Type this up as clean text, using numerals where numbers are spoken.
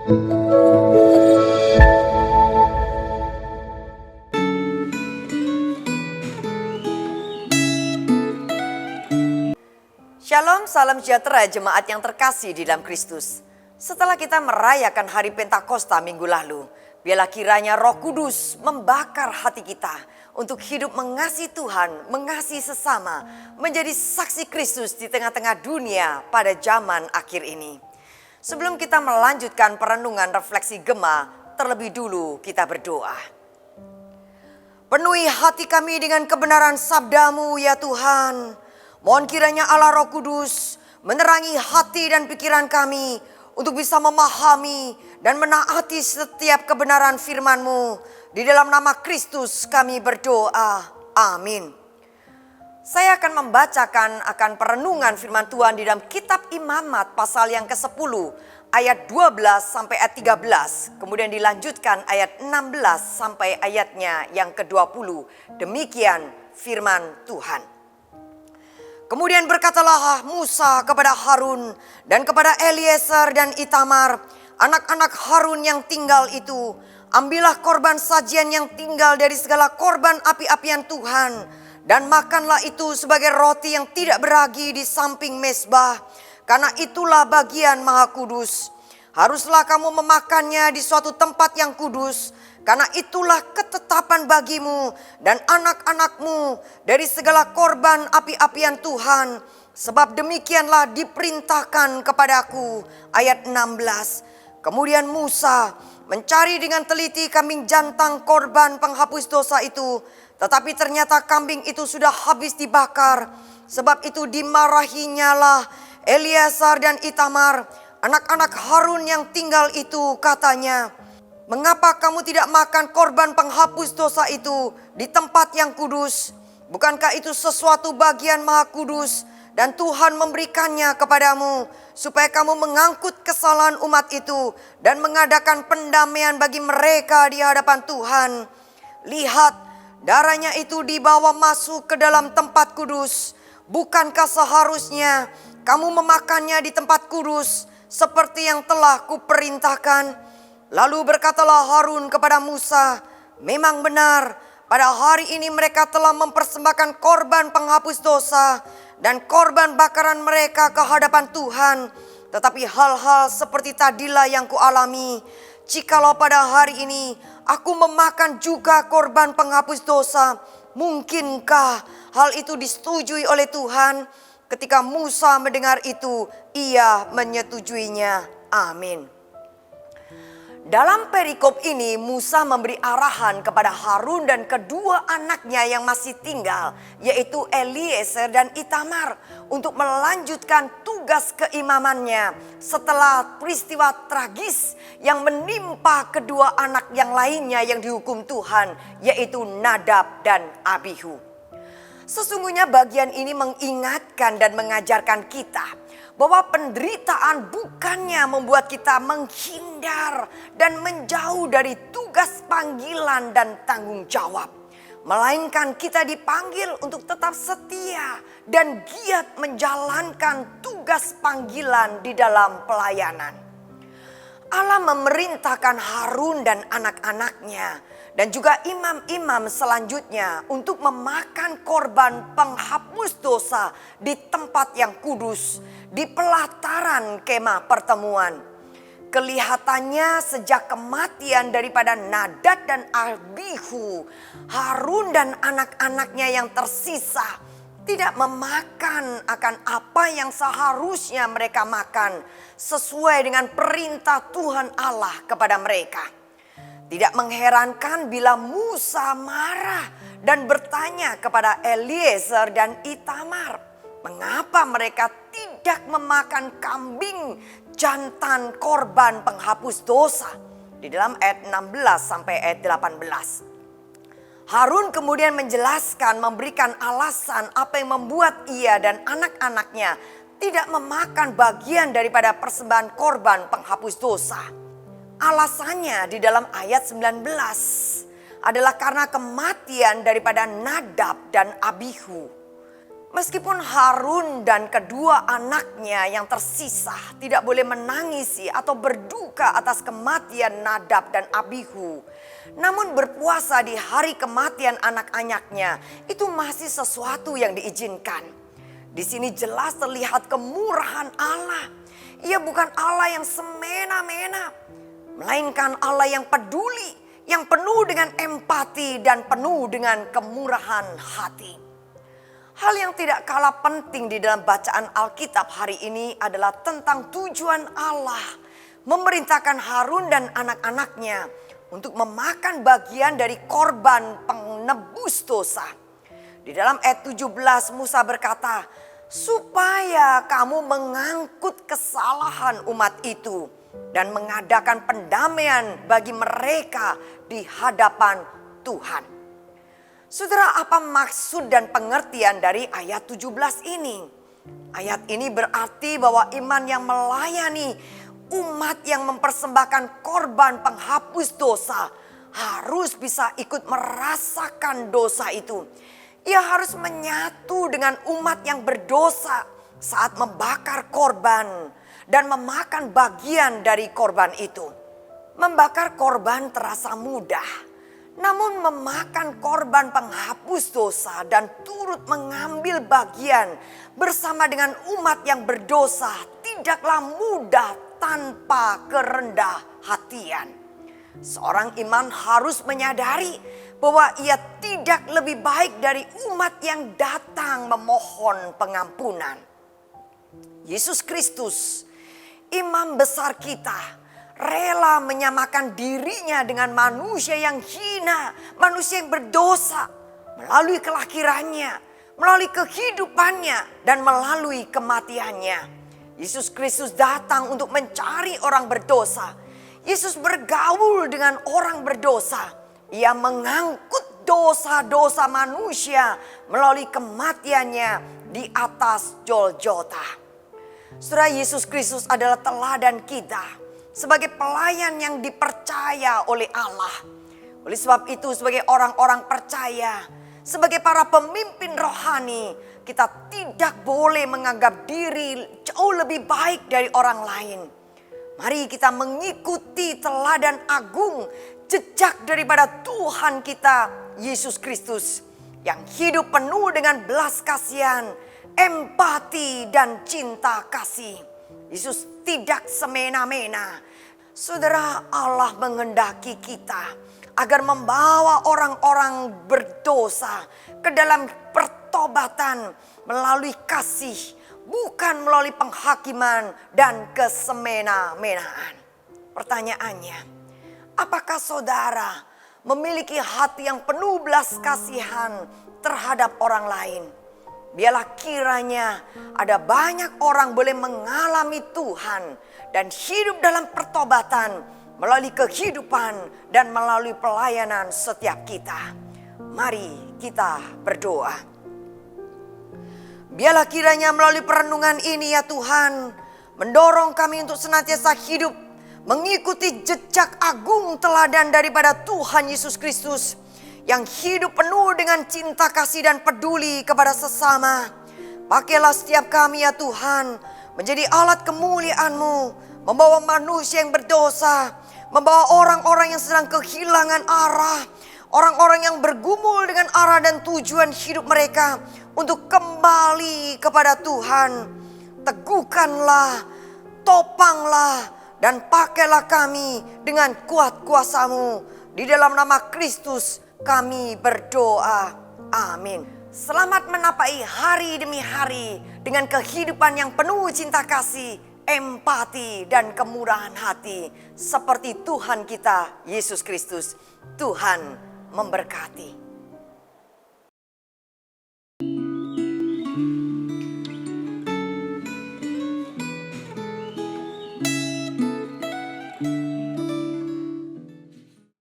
Shalom, salam sejahtera jemaat yang terkasih di dalam Kristus. Setelah kita merayakan hari Pentakosta minggu lalu, biarlah kiranya Roh Kudus membakar hati kita untuk hidup mengasihi Tuhan, mengasihi sesama, menjadi saksi Kristus di tengah-tengah dunia pada zaman akhir ini. Sebelum kita melanjutkan perenungan refleksi Gema, terlebih dulu kita berdoa. Penuhi hati kami dengan kebenaran sabda-Mu ya Tuhan. Mohon kiranya Allah Roh Kudus menerangi hati dan pikiran kami untuk bisa memahami dan menaati setiap kebenaran firman-Mu. Di dalam nama Kristus kami berdoa. Amin. Saya akan membacakan akan perenungan firman Tuhan di dalam kitab Imamat pasal yang ke-10 ayat 12 sampai ayat 13. Kemudian dilanjutkan ayat 16 sampai ayatnya yang ke-20. Demikian firman Tuhan. Kemudian berkatalah Musa kepada Harun dan kepada Eliezer dan Itamar, anak-anak Harun yang tinggal itu, ambillah korban sajian yang tinggal dari segala korban api-apian Tuhan, dan makanlah itu sebagai roti yang tidak beragi di samping mezbah, karena itulah bagian maha kudus. Haruslah kamu memakannya di suatu tempat yang kudus, karena itulah ketetapan bagimu dan anak-anakmu dari segala korban api-apian Tuhan. Sebab demikianlah diperintahkan kepadaku. Ayat 16. Kemudian Musa mencari dengan teliti kambing jantan korban penghapus dosa itu. Tetapi ternyata kambing itu sudah habis dibakar. Sebab itu dimarahinyalah Eliezer dan Itamar, anak-anak Harun yang tinggal itu, katanya, mengapa kamu tidak makan korban penghapus dosa itu di tempat yang kudus? Bukankah itu sesuatu bagian maha kudus dan Tuhan memberikannya kepadamu supaya kamu mengangkut kesalahan umat itu dan mengadakan pendamaian bagi mereka di hadapan Tuhan. Lihat, darahnya itu dibawa masuk ke dalam tempat kudus. Bukankah seharusnya kamu memakannya di tempat kudus seperti yang telah kuperintahkan? Lalu berkatalah Harun kepada Musa, memang benar pada hari ini mereka telah mempersembahkan korban penghapus dosa dan korban bakaran mereka ke hadapan Tuhan. Tetapi hal-hal seperti tadilah yang kualami. Jikalau pada hari ini aku memakan juga korban penghapus dosa, mungkinkah hal itu disetujui oleh Tuhan? Ketika Musa mendengar itu, ia menyetujuinya. Amin. Dalam perikop ini Musa memberi arahan kepada Harun dan kedua anaknya yang masih tinggal, yaitu Eliezer dan Itamar, untuk melanjutkan tugas keimamannya setelah peristiwa tragis yang menimpa kedua anak yang lainnya yang dihukum Tuhan, yaitu Nadab dan Abihu. Sesungguhnya bagian ini mengingatkan dan mengajarkan kita bahwa penderitaan bukannya membuat kita menghindar dan menjauh dari tugas panggilan dan tanggung jawab. Melainkan kita dipanggil untuk tetap setia dan giat menjalankan tugas panggilan di dalam pelayanan. Allah memerintahkan Harun dan anak-anaknya dan juga imam-imam selanjutnya untuk memakan korban penghapus dosa di tempat yang kudus, di pelataran kemah pertemuan. Kelihatannya sejak kematian daripada Nadab dan Abihu, Harun dan anak-anaknya yang tersisa tidak memakan akan apa yang seharusnya mereka makan sesuai dengan perintah Tuhan Allah kepada mereka. Tidak mengherankan bila Musa marah dan bertanya kepada Eliezer dan Itamar, mengapa mereka tidak memakan kambing jantan korban penghapus dosa? Di dalam ayat 16 sampai ayat 18. Harun kemudian menjelaskan, memberikan alasan apa yang membuat ia dan anak-anaknya tidak memakan bagian daripada persembahan korban penghapus dosa. Alasannya di dalam ayat 19 adalah karena kematian daripada Nadab dan Abihu. Meskipun Harun dan kedua anaknya yang tersisa tidak boleh menangisi atau berduka atas kematian Nadab dan Abihu, namun berpuasa di hari kematian anak-anaknya itu masih sesuatu yang diizinkan. Di sini jelas terlihat kemurahan Allah. Ia bukan Allah yang semena-mena, melainkan Allah yang peduli, yang penuh dengan empati dan penuh dengan kemurahan hati. Hal yang tidak kalah penting di dalam bacaan Alkitab hari ini adalah tentang tujuan Allah memerintahkan Harun dan anak-anaknya untuk memakan bagian dari korban penebus dosa. Di dalam ayat 17 Musa berkata, supaya kamu mengangkut kesalahan umat itu dan mengadakan pendamaian bagi mereka di hadapan Tuhan. Saudara, apa maksud dan pengertian dari ayat 17 ini? Ayat ini berarti bahwa iman yang melayani umat yang mempersembahkan korban penghapus dosa harus bisa ikut merasakan dosa itu. Ia harus menyatu dengan umat yang berdosa saat membakar korban dan memakan bagian dari korban itu. Membakar korban terasa mudah. Namun memakan korban penghapus dosa dan turut mengambil bagian bersama dengan umat yang berdosa tidaklah mudah tanpa kerendah hatian. Seorang iman harus menyadari bahwa ia tidak lebih baik dari umat yang datang memohon pengampunan. Yesus Kristus, imam besar kita, rela menyamakan dirinya dengan manusia yang hina, manusia yang berdosa, melalui kelahirannya, melalui kehidupannya, dan melalui kematiannya. Yesus Kristus datang untuk mencari orang berdosa. Yesus bergaul dengan orang berdosa. Ia mengangkut dosa-dosa manusia melalui kematiannya di atas Golgota. Saudara, Yesus Kristus adalah teladan kita sebagai pelayan yang dipercaya oleh Allah. Oleh sebab itu, sebagai orang-orang percaya, sebagai para pemimpin rohani, kita tidak boleh menganggap diri jauh lebih baik dari orang lain. Mari kita mengikuti teladan agung, jejak daripada Tuhan kita Yesus Kristus, yang hidup penuh dengan belas kasihan, empati dan cinta kasih. Yesus tidak semena-mena. Saudara, Allah menghendaki kita agar membawa orang-orang berdosa ke dalam pertobatan melalui kasih, bukan melalui penghakiman dan kesemena-menaan. Pertanyaannya, apakah saudara memiliki hati yang penuh belas kasihan terhadap orang lain? Biarlah kiranya ada banyak orang boleh mengalami Tuhan dan hidup dalam pertobatan melalui kehidupan dan melalui pelayanan setiap kita. Mari kita berdoa. Biarlah kiranya melalui perenungan ini ya Tuhan, mendorong kami untuk senantiasa hidup mengikuti jejak agung teladan daripada Tuhan Yesus Kristus, yang hidup penuh dengan cinta kasih dan peduli kepada sesama. Pakailah setiap kami ya Tuhan menjadi alat kemuliaan-Mu, membawa manusia yang berdosa, membawa orang-orang yang sedang kehilangan arah, orang-orang yang bergumul dengan arah dan tujuan hidup mereka untuk kembali kepada Tuhan. Teguhkanlah, topanglah, dan pakailah kami dengan kuat kuasa-Mu. Di dalam nama Kristus kami berdoa. Amin. Selamat menapai hari demi hari dengan kehidupan yang penuh cinta kasih, empati, dan kemurahan hati. Seperti Tuhan kita, Yesus Kristus. Tuhan memberkati.